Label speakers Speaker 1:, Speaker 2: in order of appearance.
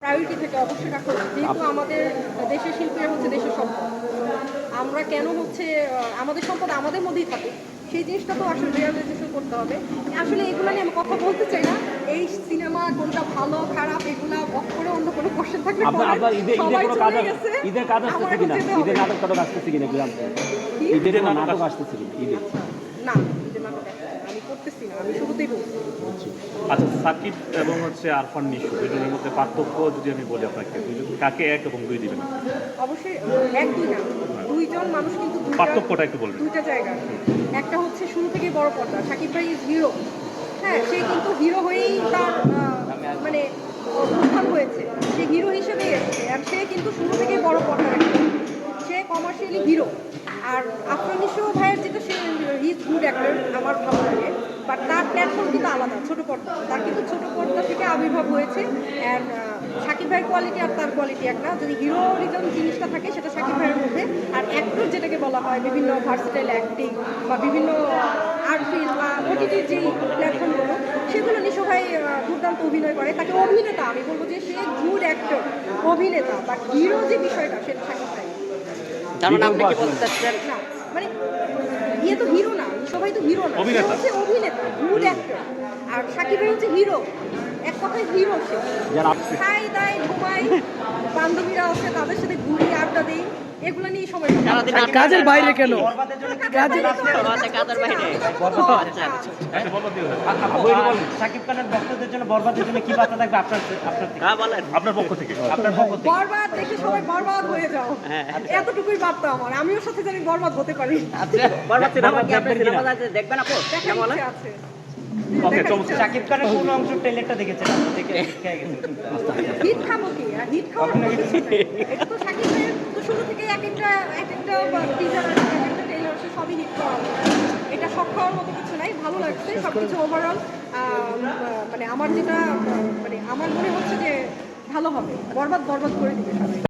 Speaker 1: Priority থেকে অবশ্যই রাখা উচিত, যেহেতু আমাদের দেশের শিল্পীরা হচ্ছে দেশের সম্পদ। আমরা কেন হচ্ছে আমাদের সম্পদ আমাদের মধ্যেই থাকে, সেই জিনিসটা তো আসলে রিয়ালাইজেশন করতে হবে। আসলে এগুলো নিয়ে আমি কথা বলতে চাই না, এই সিনেমা কোনটা ভালো খারাপ এগুলা অফ করে অন্য কোনো কোশ্চেন থাকলে
Speaker 2: ঈদের কাজ আসতেছে কিনা, ঈদের নাটক টাটক আসতেছে কিনা, ঈদের নাটক আসতেছে কিনা, ঈদের
Speaker 1: না, ঈদের নাটক আমি করতেছি না, আমি শুরুতেই বলছি।
Speaker 3: আচ্ছা, সাকিব এবং আরফান নিশু দুজনের মধ্যে পার্থক্য যদি আমি বলি আপনাকে, দুজন কাকে এক এবং দুই দিবেন?
Speaker 1: অবশ্যই এক দুই না, দুইজন মানুষ কিন্তু
Speaker 3: পার্থক্যটা একটু বলবেন।
Speaker 1: দুইটা জায়গা। একটা হচ্ছে শুরু থেকে বড় পর্দা, সাকিব ভাই ইজ হিরো। হ্যাঁ, সে কিন্তু হিরো হয়েই তার মানে উত্থান হয়েছে, সে হিরো হিসেবে এসেছে। আর সে কিন্তু শুরু থেকেই বড় পর্দা রাখছে, সে কমার্শিয়ালি হিরো। আর আফরান নিশো ভাইয়ের যেটা, সে ইজ গুড অ্যাক্টর, আমার ভালো লাগে, বাট তার প্ল্যাটফর্ম কিন্তু আলাদা, ছোটো পর্দা। তার কিন্তু ছোটো পর্দা থেকে আবির্ভাব হয়েছে। অ্যান্ড সাকিব ভাইয়ের কোয়ালিটি আর তার কোয়ালিটি একটা, যদি হিরোরিজম জিনিসটা থাকে সেটা সাকিব ভাইয়ের মধ্যে। আর অ্যাক্টর যেটাকে বলা হয়, বিভিন্ন ভার্সেটাইল অ্যাক্টিং বা বিভিন্ন আর্ট ফিল্ম বা ওটিটির যেই প্ল্যাটফর্মগুলো, সেগুলো নিশো ভাই দুর্দান্ত অভিনয় করে। তাকে অভিনেতা, আমি বলবো যে সে গুড অ্যাক্টর, অভিনেতা, বাট হিরো যে বিষয়টা সেটা সাকিব ভাই। না মানে ইয়ে তো হিরো না, সবাই তো হিরো না, সে হচ্ছে অভিনেতা, গুড অ্যাক্টর। আর সাকিব ভাই হচ্ছে হিরো, এক কথায় হিরো। সে খাই দায় ঘুমাই, বান্ধবীরা আছে তাদের সাথে ঘুরি আড্ডা দিই, এগুলো নিয়ে সময়
Speaker 4: কাজের বাইরে কেন?
Speaker 2: সাকিব খানের ভক্তদের জন্য, বরবাদের জন্য কি বার্তা থাকবে আপনার পক্ষ থেকে?
Speaker 1: বরবাদ দেখে সবাই বরবাদ হয়ে যাও, এতটুকুই বার্তা আমার। আমিও সাথে জানি বরবাদ হতে পারি।
Speaker 4: দেখবেন আপু?
Speaker 1: আছে
Speaker 2: সাকিব খানের কোন অংশ ট্রেলারটা দেখেছেন?
Speaker 1: হিট খাবো কি, আর হিট খাওয়ার এটা তো সাকিব ভাইয়ের তো শুরু থেকে এক একটা টিজার, এক একটা ট্রেলার, সবই হিট খাওয়া। এটা শখ খাওয়ার মতো কিছু নাই, ভালো লাগছে সবকিছু ওভারঅল। মানে আমার যেটা মানে আমার মনে হচ্ছে যে ভালো হবে, বরবাদ বরবাদ করে দিবে সবাই।